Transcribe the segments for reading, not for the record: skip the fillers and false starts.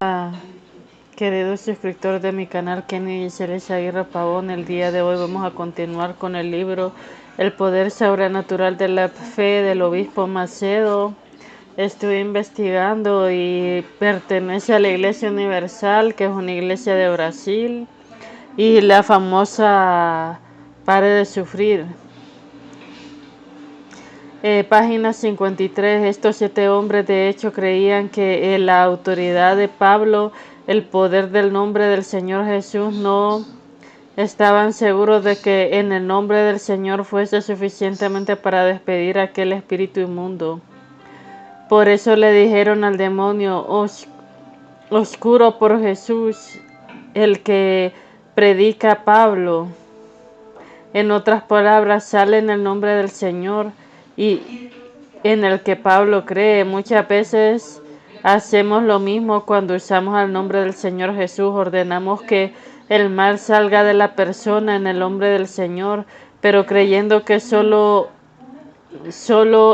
Ah, querido suscriptor de mi canal Kenny Celeste Aguirre Pavón, el día de hoy vamos a continuar con el libro El poder sobrenatural de la fe del obispo Macedo. Estuve investigando y pertenece a la Iglesia Universal, que es una iglesia de Brasil, y la famosa Pare de Sufrir. Página 53. Estos 7 hombres de hecho creían que la autoridad de Pablo, el poder del nombre del Señor Jesús, no estaban seguros de que en el nombre del Señor fuese suficientemente para despedir a aquel espíritu inmundo. Por eso le dijeron al demonio: oscuro por Jesús, el que predica Pablo. En otras palabras, sale en el nombre del Señor y en el que Pablo cree. Muchas veces hacemos lo mismo cuando usamos el nombre del Señor Jesús. Ordenamos que el mal salga de la persona en el nombre del Señor, pero creyendo que solo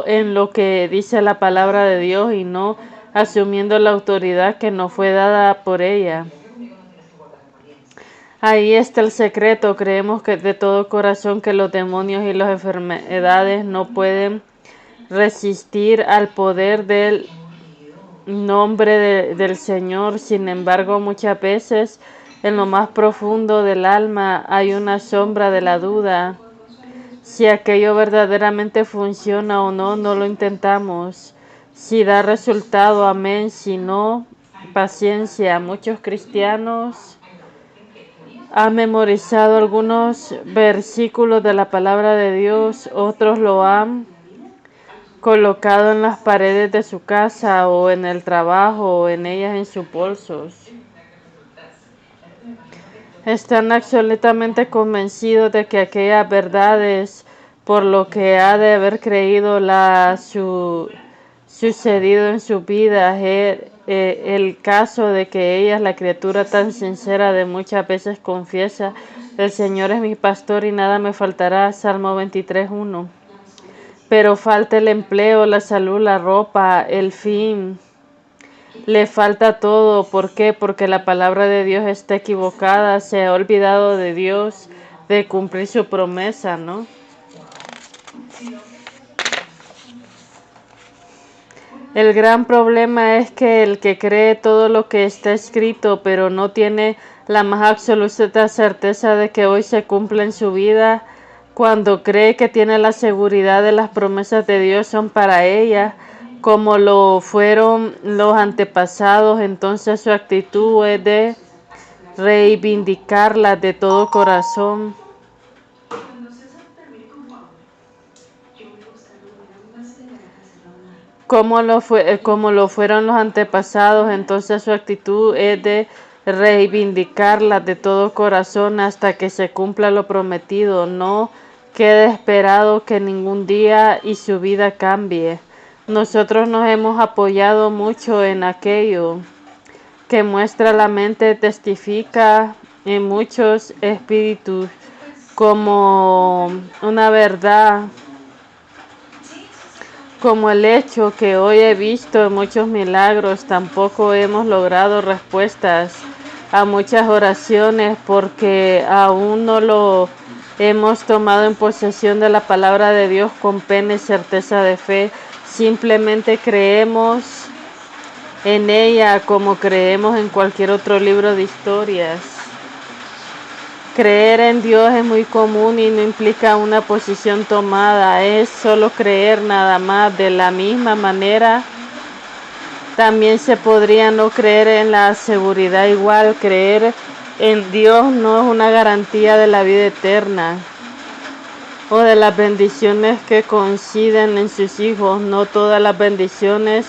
en lo que dice la palabra de Dios y no asumiendo la autoridad que nos fue dada por ella. Ahí está el secreto. Creemos que de todo corazón que los demonios y las enfermedades no pueden resistir al poder del nombre del Señor. Sin embargo, muchas veces en lo más profundo del alma hay una sombra de la duda. Si aquello verdaderamente funciona o no, no lo intentamos. Si da resultado, amén. Si no, paciencia. Muchos cristianos han memorizado algunos versículos de la palabra de Dios, otros lo han colocado en las paredes de su casa o en el trabajo o en ellas en sus bolsos. Están absolutamente convencidos de que aquellas verdades, por lo que ha de haber creído sucedido en su vida, el caso de que ella, la criatura tan sincera de muchas veces confiesa: el Señor es mi pastor y nada me faltará, Salmo 23:1. Pero falta el empleo, la salud, la ropa, el fin. Le falta todo. ¿Por qué? Porque la palabra de Dios está equivocada. Se ha olvidado de Dios, de cumplir su promesa, ¿no? El gran problema es que el que cree todo lo que está escrito, pero no tiene la más absoluta certeza de que hoy se cumple en su vida, cuando cree que tiene la seguridad de las promesas de Dios son para ella, como lo fueron los antepasados, entonces su actitud es de reivindicarlas de todo corazón. Como lo fueron los antepasados, entonces su actitud es de reivindicarlas de todo corazón hasta que se cumpla lo prometido. No quede esperado que ningún día y su vida cambie. Nosotros nos hemos apoyado mucho en aquello que muestra la mente, testifica en muchos espíritus como una verdad, como el hecho que hoy he visto muchos milagros. Tampoco hemos logrado respuestas a muchas oraciones porque aún no lo hemos tomado en posesión de la palabra de Dios con pena y certeza de fe. Simplemente creemos en ella como creemos en cualquier otro libro de historias. Creer en Dios es muy común y no implica una posición tomada, es solo creer nada más. De la misma manera, también se podría no creer en la seguridad igual. Creer en Dios no es una garantía de la vida eterna o de las bendiciones que coinciden en sus hijos. No todas las bendiciones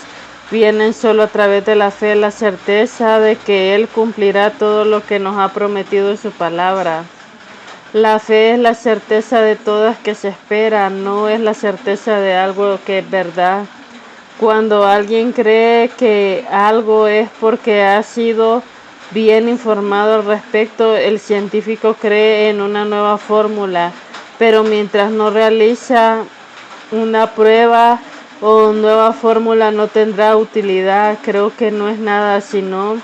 vienen solo a través de la fe, la certeza de que Él cumplirá todo lo que nos ha prometido en su palabra. La fe es la certeza de todas que se espera, no es la certeza de algo que es verdad. Cuando alguien cree que algo es porque ha sido bien informado al respecto, el científico cree en una nueva fórmula, pero mientras no realiza una prueba o nueva fórmula no tendrá utilidad. Creo que no es nada sino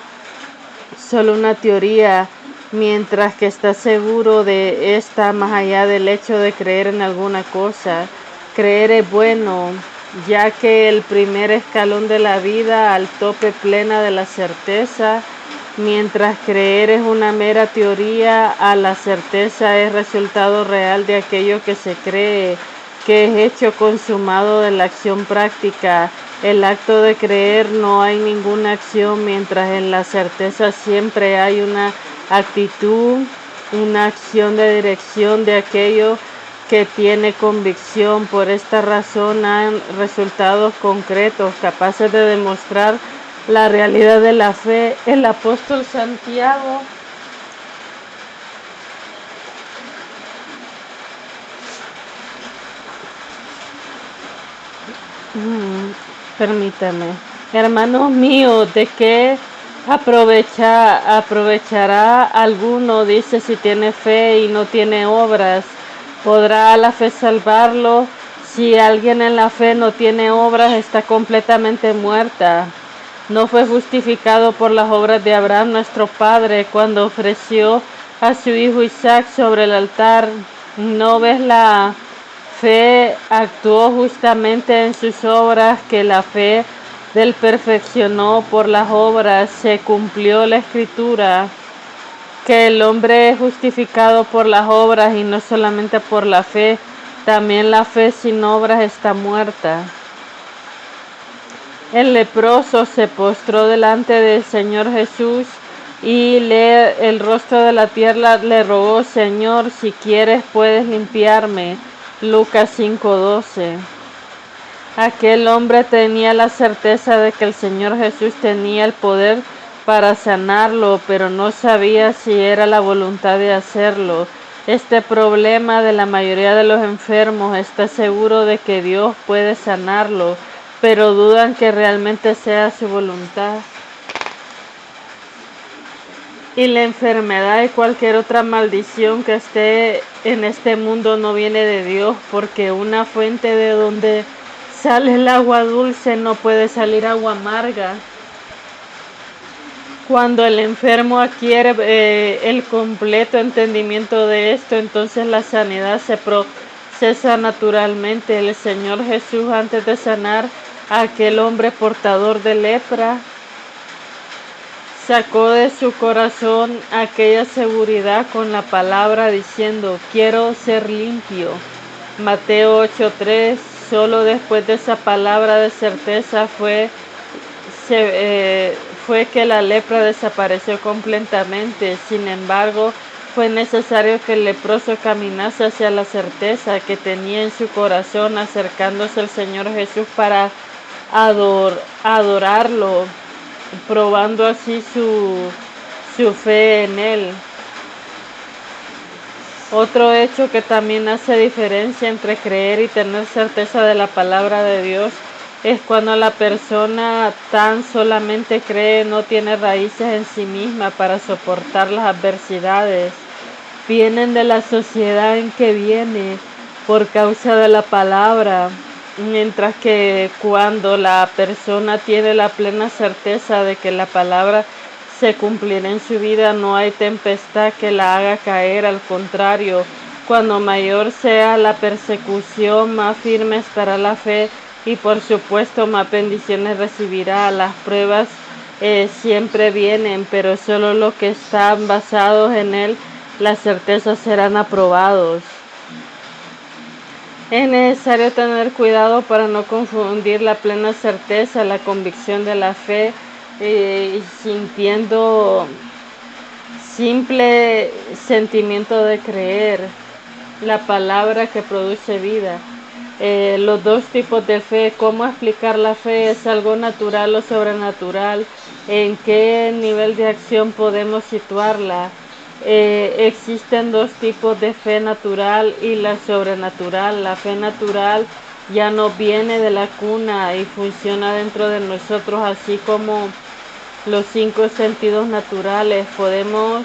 solo una teoría, mientras que está seguro de esta más allá del hecho de creer en alguna cosa. Creer es bueno, ya que el primer escalón de la vida al tope plena de la certeza, mientras creer es una mera teoría, a la certeza es resultado real de aquello que se cree, que es hecho consumado de la acción práctica. El acto de creer no hay ninguna acción, mientras en la certeza siempre hay una actitud, una acción de dirección de aquello que tiene convicción. Por esta razón han resultados concretos capaces de demostrar la realidad de la fe. El apóstol Santiago permítame. Hermanos míos, ¿de qué aprovechará alguno, dice, si tiene fe y no tiene obras? ¿Podrá la fe salvarlo? Si alguien en la fe no tiene obras, está completamente muerta. No fue justificado por las obras de Abraham, nuestro padre, cuando ofreció a su hijo Isaac sobre el altar. ¿No ves la fe actuó justamente en sus obras, que la fe del perfeccionó por las obras? Se cumplió la escritura, que el hombre es justificado por las obras y no solamente por la fe. También la fe sin obras está muerta. El leproso se postró delante del Señor Jesús y el rostro de la tierra le rogó: Señor, si quieres puedes limpiarme. Lucas 5:12. Aquel hombre tenía la certeza de que el Señor Jesús tenía el poder para sanarlo, pero no sabía si era la voluntad de hacerlo. Este problema de la mayoría de los enfermos: está seguro de que Dios puede sanarlo, pero dudan que realmente sea su voluntad. Y la enfermedad y cualquier otra maldición que esté en este mundo no viene de Dios, porque una fuente de donde sale el agua dulce no puede salir agua amarga. Cuando el enfermo adquiere el completo entendimiento de esto, entonces la sanidad se procesa naturalmente. El Señor Jesús, antes de sanar a aquel hombre portador de lepra, sacó de su corazón aquella seguridad con la palabra, diciendo: quiero ser limpio. Mateo 8:3. Solo después de esa palabra de certeza fue que la lepra desapareció completamente. Sin embargo, fue necesario que el leproso caminase hacia la certeza que tenía en su corazón, acercándose al Señor Jesús para adorarlo, probando así su fe en Él. Otro hecho que también hace diferencia entre creer y tener certeza de la palabra de Dios es cuando la persona tan solamente cree, no tiene raíces en sí misma para soportar las adversidades. Vienen de la sociedad en que viene por causa de la palabra, mientras que cuando la persona tiene la plena certeza de que la palabra se cumplirá en su vida, no hay tempestad que la haga caer. Al contrario, cuando mayor sea la persecución, más firme estará la fe y por supuesto más bendiciones recibirá. Las pruebas siempre vienen, pero solo los que están basados en Él, las certezas serán aprobados. Es necesario tener cuidado para no confundir la plena certeza, la convicción de la fe, sintiendo simple sentimiento de creer, la palabra que produce vida. Los dos tipos de fe. ¿Cómo explicar la fe? ¿Es algo natural o sobrenatural? ¿En qué nivel de acción podemos situarla? Existen dos tipos de fe: natural y la sobrenatural. La fe natural ya no viene de la cuna y funciona dentro de nosotros, así como los 5 sentidos naturales. Podemos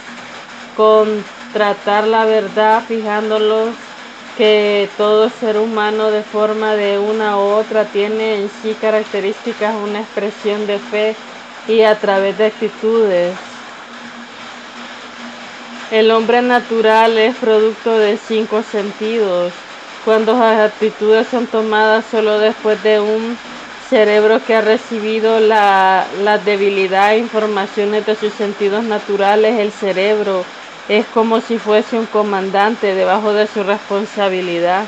contratar la verdad fijándolos que todo ser humano, de forma de una u otra, tiene en sí características, una expresión de fe, y a través de actitudes. El hombre natural es producto de 5 sentidos. Cuando las actitudes son tomadas solo después de un cerebro que ha recibido la debilidad e informaciones de sus sentidos naturales, el cerebro es como si fuese un comandante debajo de su responsabilidad.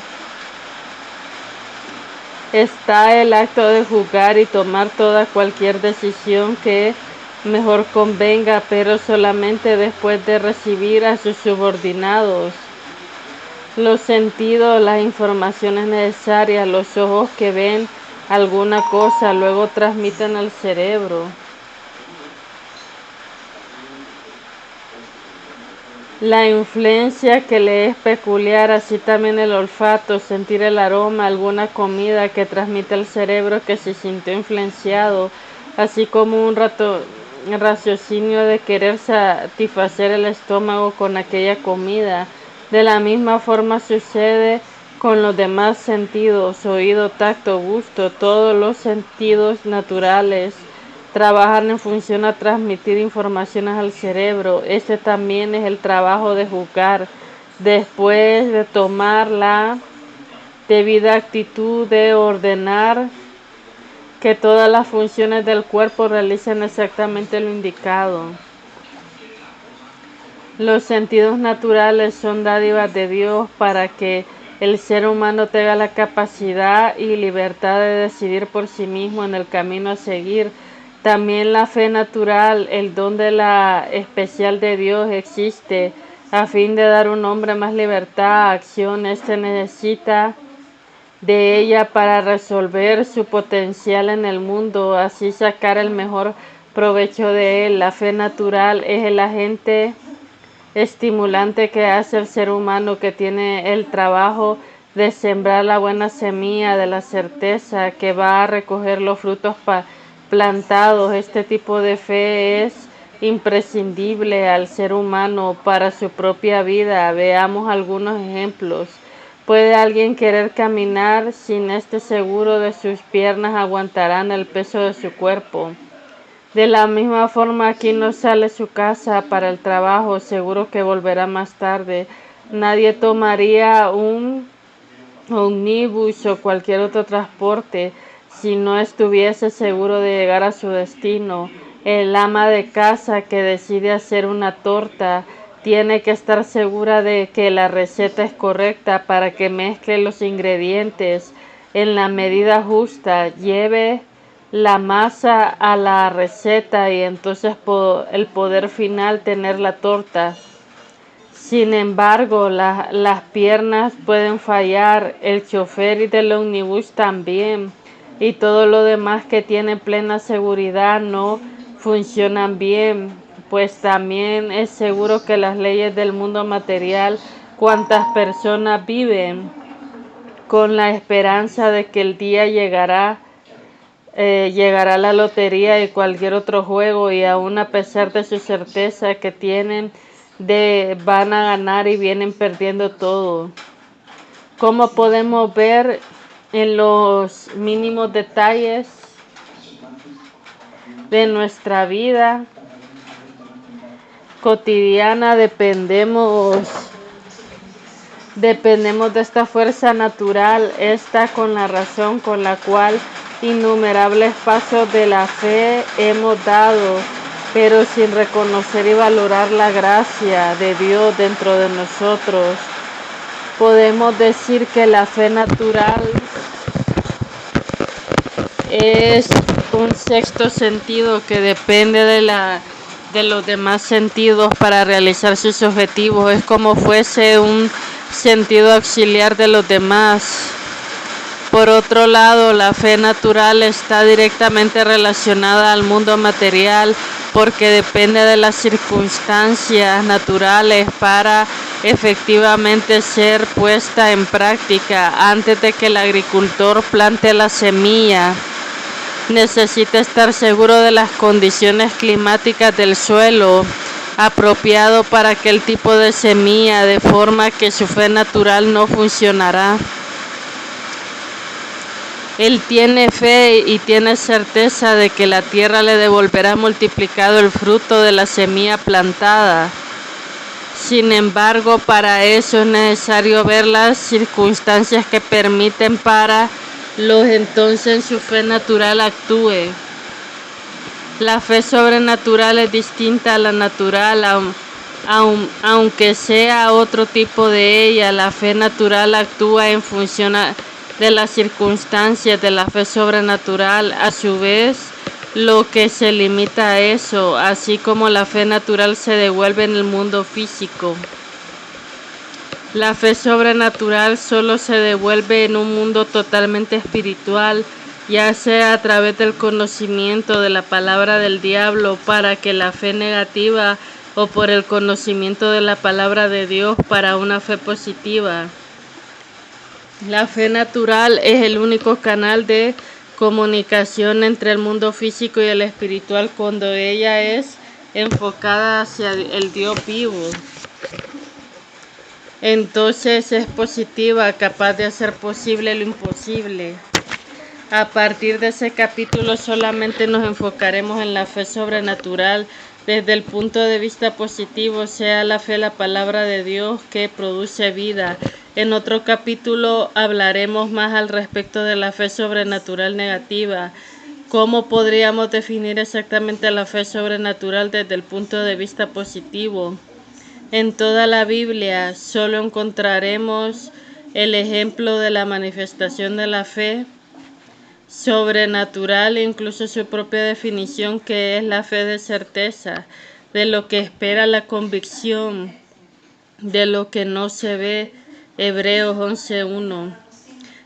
Está el acto de juzgar y tomar cualquier decisión que mejor convenga, pero solamente después de recibir a sus subordinados los sentidos, las informaciones necesarias. Los ojos que ven alguna cosa luego transmiten al cerebro. La influencia que le es peculiar, así también el olfato, sentir el aroma, alguna comida que transmite al cerebro que se sintió influenciado, así como un raciocinio de querer satisfacer el estómago con aquella comida. De la misma forma sucede con los demás sentidos, oído, tacto, gusto, todos los sentidos naturales trabajan en función a transmitir informaciones al cerebro. Este también es el trabajo de juzgar, después de tomar la debida actitud de ordenar que todas las funciones del cuerpo realicen exactamente lo indicado. Los sentidos naturales son dádivas de Dios para que el ser humano tenga la capacidad y libertad de decidir por sí mismo en el camino a seguir. También la fe natural, el don de la especial de Dios, existe a fin de dar a un hombre más libertad a acción. Este necesita de ella para resolver su potencial en el mundo, así sacar el mejor provecho de él. La fe natural es el agente estimulante que hace el ser humano, que tiene el trabajo de sembrar la buena semilla de la certeza que va a recoger los frutos plantados. Este tipo de fe es imprescindible al ser humano para su propia vida. Veamos algunos ejemplos. ¿Puede alguien querer caminar sin estar seguro de sus piernas aguantarán el peso de su cuerpo? De la misma forma, aquí no sale su casa para el trabajo, seguro que volverá más tarde. Nadie tomaría un ómnibus o cualquier otro transporte si no estuviese seguro de llegar a su destino. El ama de casa que decide hacer una torta tiene que estar segura de que la receta es correcta para que mezcle los ingredientes en la medida justa, lleve la masa a la receta y entonces el poder final tener la torta. Sin embargo, las piernas pueden fallar, el chofer y del ómnibus también, y todo lo demás que tiene plena seguridad no funcionan bien, pues también es seguro que las leyes del mundo material, cuantas personas viven con la esperanza de que el día llegará la lotería y cualquier otro juego, y aún a pesar de su certeza que tienen van a ganar y vienen perdiendo todo. Como podemos ver en los mínimos detalles de nuestra vida cotidiana, dependemos de esta fuerza natural, esta con la razón con la cual innumerables pasos de la fe hemos dado, pero sin reconocer y valorar la gracia de Dios dentro de nosotros. Podemos decir que la fe natural es un sexto sentido que depende de los demás sentidos para realizar sus objetivos. Es como fuese un sentido auxiliar de los demás. Por otro lado, la fe natural está directamente relacionada al mundo material porque depende de las circunstancias naturales para efectivamente ser puesta en práctica. Antes de que el agricultor plante la semilla, necesita estar seguro de las condiciones climáticas del suelo apropiado para aquel tipo de semilla, de forma que su fe natural no funcionará. Él tiene fe y tiene certeza de que la tierra le devolverá multiplicado el fruto de la semilla plantada. Sin embargo, para eso es necesario ver las circunstancias que permiten para los entonces su fe natural actúe. La fe sobrenatural es distinta a la natural, aunque sea otro tipo de ella. La fe natural actúa en función de las circunstancias de la fe sobrenatural, a su vez, lo que se limita a eso, así como la fe natural se devuelve en el mundo físico. La fe sobrenatural solo se devuelve en un mundo totalmente espiritual, ya sea a través del conocimiento de la palabra del diablo para que la fe negativa o por el conocimiento de la palabra de Dios para una fe positiva. La fe natural es el único canal de comunicación entre el mundo físico y el espiritual cuando ella es enfocada hacia el Dios vivo. Entonces es positiva, capaz de hacer posible lo imposible. A partir de ese capítulo solamente nos enfocaremos en la fe sobrenatural desde el punto de vista positivo, sea la fe la palabra de Dios que produce vida. En otro capítulo hablaremos más al respecto de la fe sobrenatural negativa. ¿Cómo podríamos definir exactamente la fe sobrenatural desde el punto de vista positivo? En toda la Biblia solo encontraremos el ejemplo de la manifestación de la fe sobrenatural, incluso su propia definición, que es la fe de certeza, de lo que espera, la convicción de lo que no se ve. Hebreos 11:1.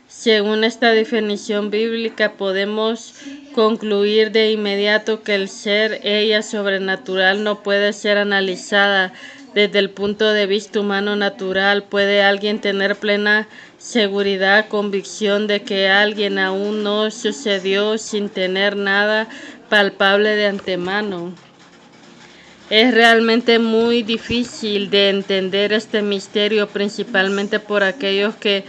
Según esta definición bíblica podemos concluir de inmediato que el ser ella sobrenatural no puede ser analizada desde el punto de vista humano natural. ¿Puede alguien tener plena seguridad, convicción de que alguien aún no sucedió sin tener nada palpable de antemano? Es realmente muy difícil de entender este misterio, principalmente por aquellos que,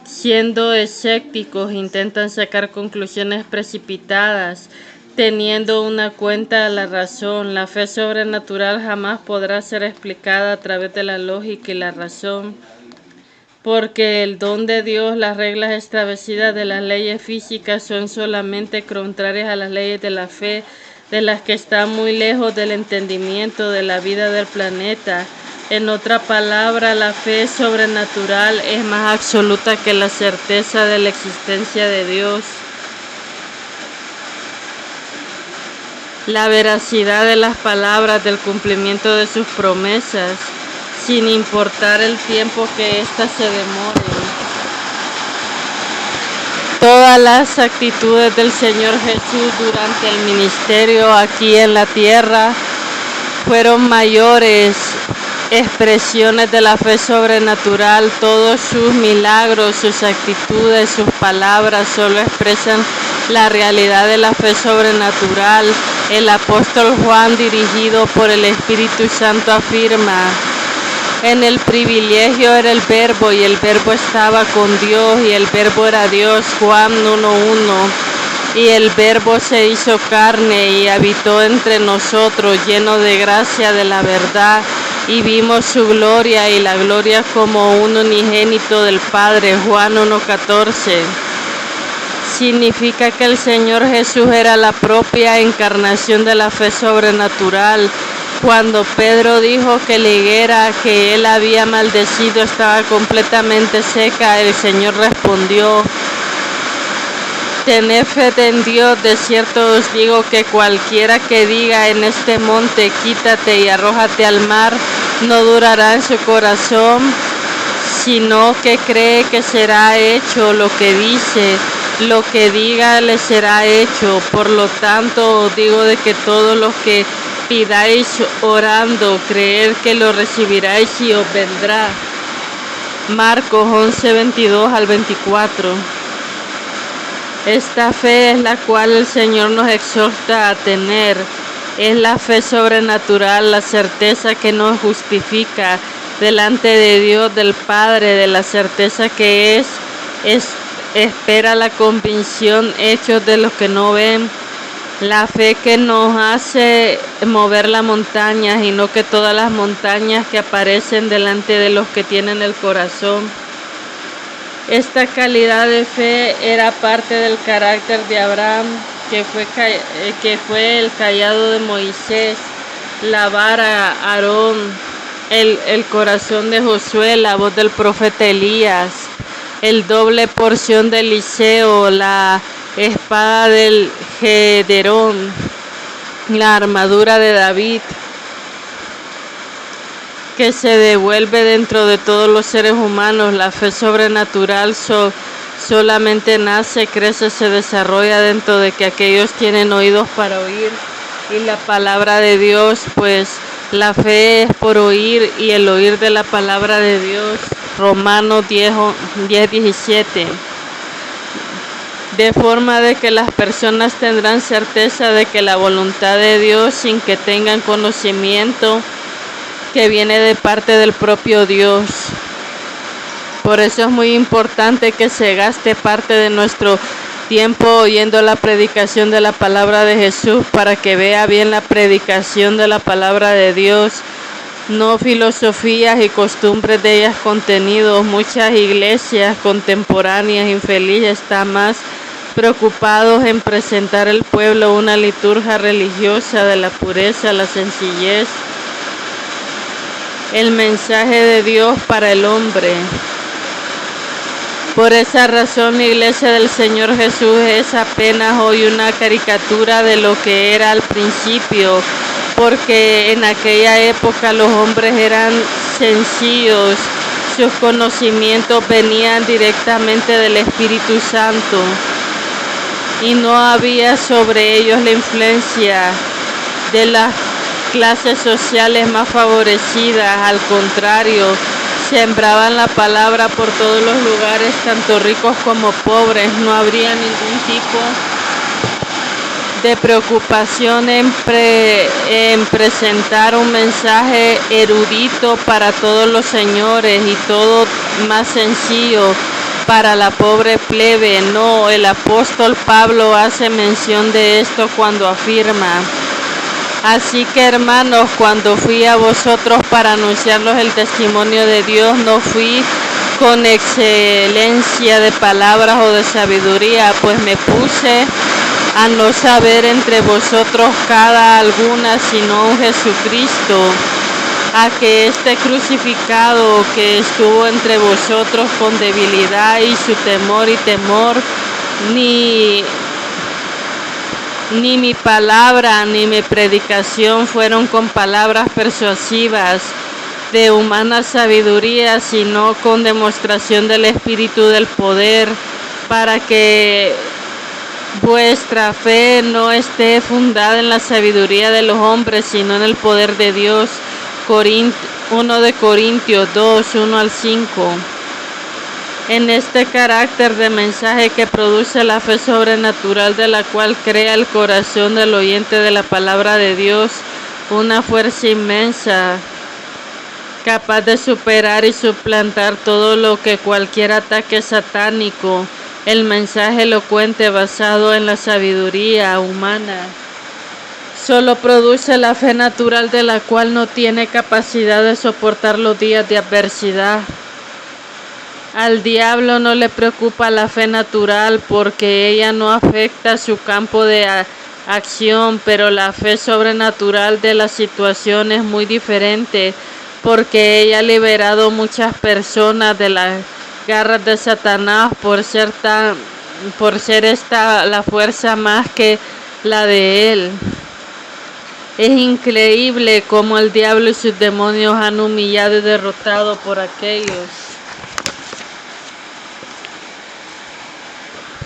siendo escépticos, intentan sacar conclusiones precipitadas, teniendo una cuenta a la razón. La fe sobrenatural jamás podrá ser explicada a través de la lógica y la razón, porque el don de Dios, las reglas establecidas de las leyes físicas son solamente contrarias a las leyes de la fe, de las que están muy lejos del entendimiento de la vida del planeta. En otra palabra, la fe sobrenatural es más absoluta que la certeza de la existencia de Dios. La veracidad de las palabras del cumplimiento de sus promesas, sin importar el tiempo que éstas se demoren. Todas las actitudes del Señor Jesús durante el ministerio aquí en la tierra fueron mayores expresiones de la fe sobrenatural. Todos sus milagros, sus actitudes, sus palabras solo expresan la realidad de la fe sobrenatural. El apóstol Juan, dirigido por el Espíritu Santo, afirma: en el privilegio era el Verbo, y el Verbo estaba con Dios, y el Verbo era Dios. Juan 1:1. Y el Verbo se hizo carne y habitó entre nosotros, lleno de gracia de la verdad, y vimos su gloria, y la gloria como un unigénito del Padre. Juan 1:14. Significa que el Señor Jesús era la propia encarnación de la fe sobrenatural. Cuando Pedro dijo que la higuera que él había maldecido estaba completamente seca, el Señor respondió: tened fe en Dios, de cierto os digo que cualquiera que diga en este monte, quítate y arrójate al mar, no durará en su corazón, sino que cree que será hecho lo que dice. Lo que diga le será hecho. Por lo tanto os digo de que todo lo que pidáis orando, creer que lo recibiráis y os vendrá. Marcos 11:22-24. Esta fe es la cual el Señor nos exhorta a tener. Es la fe sobrenatural, la certeza que nos justifica delante de Dios, del Padre, de la certeza que espera la convicción, hechos de los que no ven. La fe que nos hace mover las montañas y no que todas las montañas que aparecen delante de los que tienen el corazón. Esta calidad de fe era parte del carácter de Abraham, que fue el cayado de Moisés, la vara Aarón, el corazón de Josué, la voz del profeta Elías, el doble porción de Eliseo, la espada del Gedeón, la armadura de David, que se devuelve dentro de todos los seres humanos. La fe sobrenatural solamente nace, crece, se desarrolla dentro de que aquellos tienen oídos para oír. Y la palabra de Dios, pues la fe es por oír y el oír de la palabra de Dios. Romanos 10:17. De forma de que las personas tendrán certeza de que la voluntad de Dios, sin que tengan conocimiento que viene de parte del propio Dios. Por eso es muy importante que se gaste parte de nuestro tiempo oyendo la predicación de la palabra de Jesús, para que vea bien la predicación de la palabra de Dios, no filosofías y costumbres de ellas contenidos. Muchas iglesias contemporáneas infelices están más preocupados en presentar al pueblo una liturgia religiosa de la pureza, la sencillez, el mensaje de Dios para el hombre. Por esa razón, la iglesia del Señor Jesús es apenas hoy una caricatura de lo que era al principio, porque en aquella época los hombres eran sencillos, sus conocimientos venían directamente del Espíritu Santo y no había sobre ellos la influencia de las clases sociales más favorecidas. Al contrario, sembraban la palabra por todos los lugares, tanto ricos como pobres. No habría ningún tipo de preocupación en presentar un mensaje erudito para todos los señores y todo más sencillo para la pobre plebe. No, el apóstol Pablo hace mención de esto cuando afirma: así que, hermanos, cuando fui a vosotros para anunciarlos el testimonio de Dios, no fui con excelencia de palabras o de sabiduría, pues me puse a no saber entre vosotros cada alguna sino un Jesucristo, a que este crucificado que estuvo entre vosotros con debilidad y su temor y temor, ni mi palabra ni mi predicación fueron con palabras persuasivas de humana sabiduría, sino con demostración del Espíritu del poder, para que vuestra fe no esté fundada en la sabiduría de los hombres, sino en el poder de Dios. 1 de Corintios 2, 1-5. En este carácter de mensaje que produce la fe sobrenatural, de la cual crea el corazón del oyente de la palabra de Dios una fuerza inmensa, capaz de superar y suplantar todo lo que cualquier ataque satánico. El mensaje elocuente basado en la sabiduría humana solo produce la fe natural, de la cual no tiene capacidad de soportar los días de adversidad. Al diablo no le preocupa la fe natural, porque ella no afecta su campo de acción, pero la fe sobrenatural de la situación es muy diferente, porque ella ha liberado muchas personas de las garras de Satanás por ser esta la fuerza más que la de él. Es increíble cómo el diablo y sus demonios han humillado y derrotado por aquellos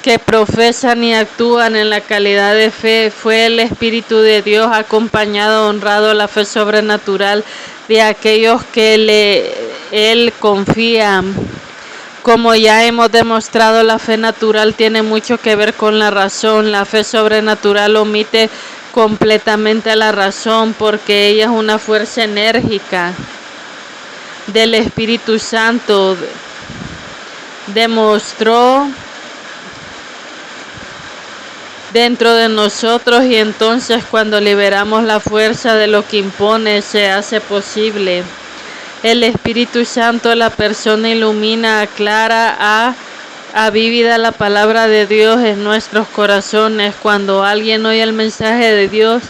que profesan y actúan en la calidad de fe. Fue el Espíritu de Dios acompañado, honrado la fe sobrenatural de aquellos que Él confía. Como ya hemos demostrado, la fe natural tiene mucho que ver con la razón. La fe sobrenatural omite completamente la razón, porque ella es una fuerza enérgica del Espíritu Santo. Demostró dentro de nosotros, y entonces cuando liberamos la fuerza de lo que impone, se hace posible. El Espíritu Santo, la persona, ilumina, aclara, avívida la palabra de Dios en nuestros corazones. Cuando alguien oye el mensaje de Dios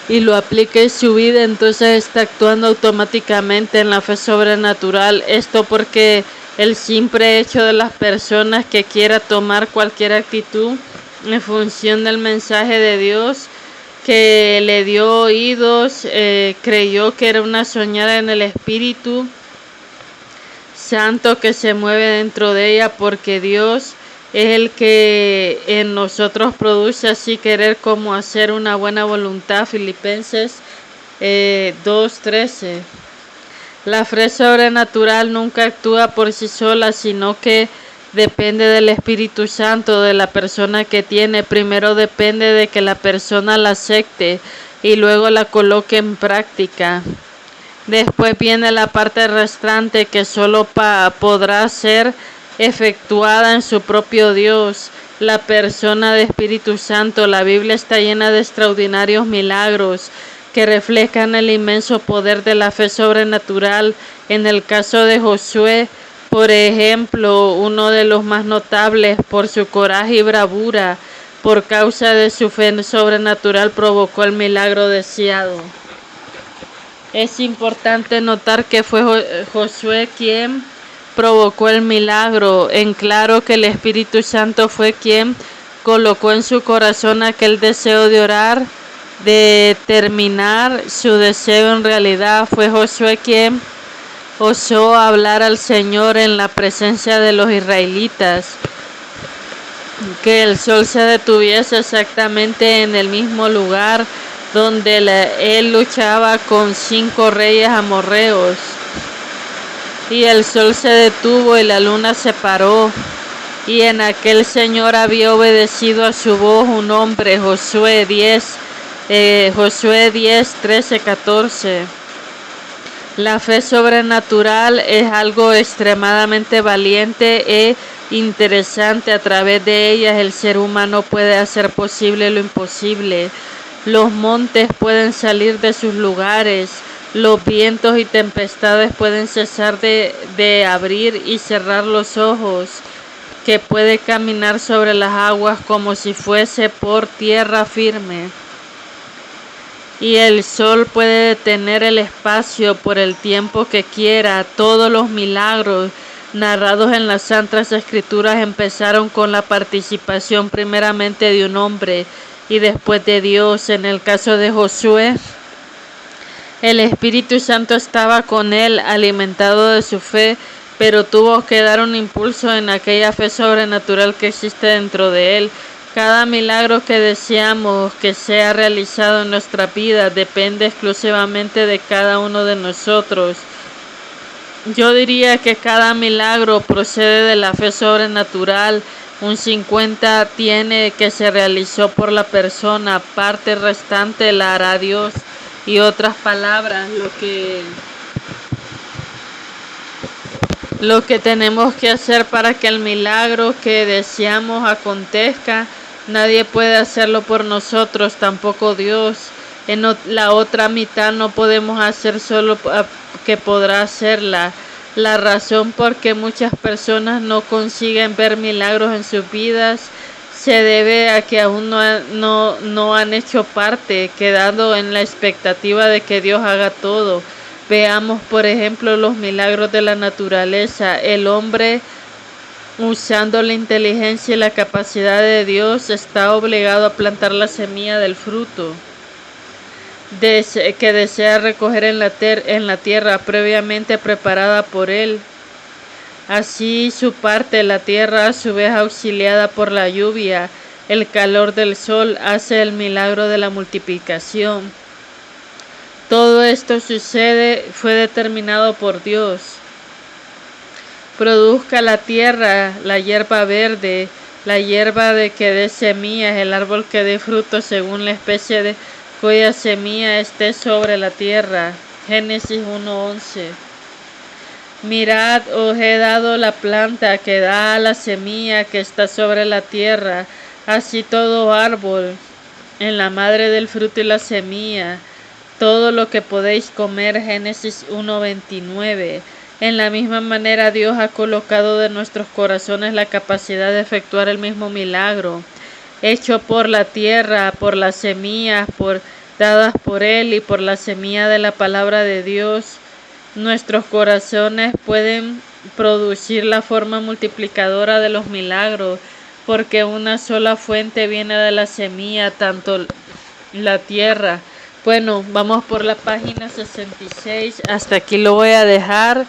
y lo aplica en su vida, entonces está actuando automáticamente en la fe sobrenatural. Esto porque el simple hecho de las personas que quiera tomar cualquier actitud en función del mensaje de Dios que le dio oídos, creyó que era una soñada en el Espíritu Santo que se mueve dentro de ella, porque Dios es el que en nosotros produce así querer como hacer una buena voluntad. Filipenses 2:13. La fe sobrenatural nunca actúa por sí sola, sino que depende del Espíritu Santo de la persona que tiene. Primero depende de que la persona la acepte y luego la coloque en práctica. Después viene la parte restante que solo podrá ser efectuada en su propio Dios, la persona de Espíritu Santo. La Biblia está llena de extraordinarios milagros que reflejan el inmenso poder de la fe sobrenatural. En el caso de Josué, por ejemplo, uno de los más notables, por su coraje y bravura, por causa de su fe sobrenatural, provocó el milagro deseado. Es importante notar que fue Josué quien provocó el milagro. En claro que el Espíritu Santo fue quien colocó en su corazón aquel deseo de orar, de terminar su deseo en realidad. Fue Josué quien osó hablar al Señor en la presencia de los israelitas, que el sol se detuviese exactamente en el mismo lugar donde él luchaba con 5 reyes amorreos. Y el sol se detuvo y la luna se paró. Y en aquel Señor había obedecido a su voz un hombre, Josué 10, 13, 14. La fe sobrenatural es algo extremadamente valiente e interesante. A través de ellas el ser humano puede hacer posible lo imposible. Los montes pueden salir de sus lugares, los vientos y tempestades pueden cesar de abrir y cerrar los ojos, que puede caminar sobre las aguas como si fuese por tierra firme. Y el sol puede detener el espacio por el tiempo que quiera. Todos los milagros narrados en las Santas Escrituras empezaron con la participación primeramente de un hombre y después de Dios. En el caso de Josué, el Espíritu Santo estaba con él, alimentado de su fe, pero tuvo que dar un impulso en aquella fe sobrenatural que existe dentro de él. Cada milagro que deseamos que sea realizado en nuestra vida depende exclusivamente de cada uno de nosotros. Yo diría que cada milagro procede de la fe sobrenatural. Un 50 tiene que se realizó por la persona, parte restante la hará Dios. Y otras palabras, lo que tenemos que hacer para que el milagro que deseamos acontezca, nadie puede hacerlo por nosotros, tampoco Dios. En la otra mitad no podemos hacer solo que podrá hacerla. La razón por qué muchas personas no consiguen ver milagros en sus vidas se debe a que aún no han hecho parte, quedando en la expectativa de que Dios haga todo. Veamos, por ejemplo, los milagros de la naturaleza. El hombre, usando la inteligencia y la capacidad de Dios, está obligado a plantar la semilla del fruto que desea recoger en la tierra previamente preparada por él. Así su parte, la tierra, a su vez auxiliada por la lluvia, el calor del sol, hace el milagro de la multiplicación. Todo esto fue determinado por Dios. Produzca la tierra la hierba verde, la hierba de que dé semillas, el árbol que dé fruto según la especie de cuya semilla esté sobre la tierra. Génesis 1:11. Mirad, os he dado la planta que da la semilla que está sobre la tierra, Así todo árbol, en la madre del fruto y la semilla, todo lo que podéis comer, Génesis 1:29. En la misma manera Dios ha colocado de nuestros corazones la capacidad de efectuar el mismo milagro, hecho por la tierra, por las semillas, dadas por Él y por la semilla de la palabra de Dios. Nuestros corazones pueden producir la forma multiplicadora de los milagros, porque una sola fuente viene de la semilla, tanto la tierra. Bueno, vamos por la página 66. Hasta aquí lo voy a dejar.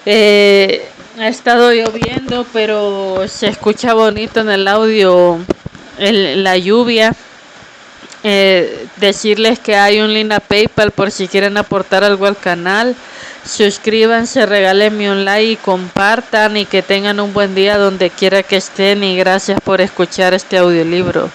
Ha estado lloviendo, pero se escucha bonito en el audio la lluvia. Decirles que hay un link a PayPal por si quieren aportar algo al canal. Suscríbanse, regálenme un like y compartan, y que tengan un buen día donde quiera que estén, y gracias por escuchar este audiolibro.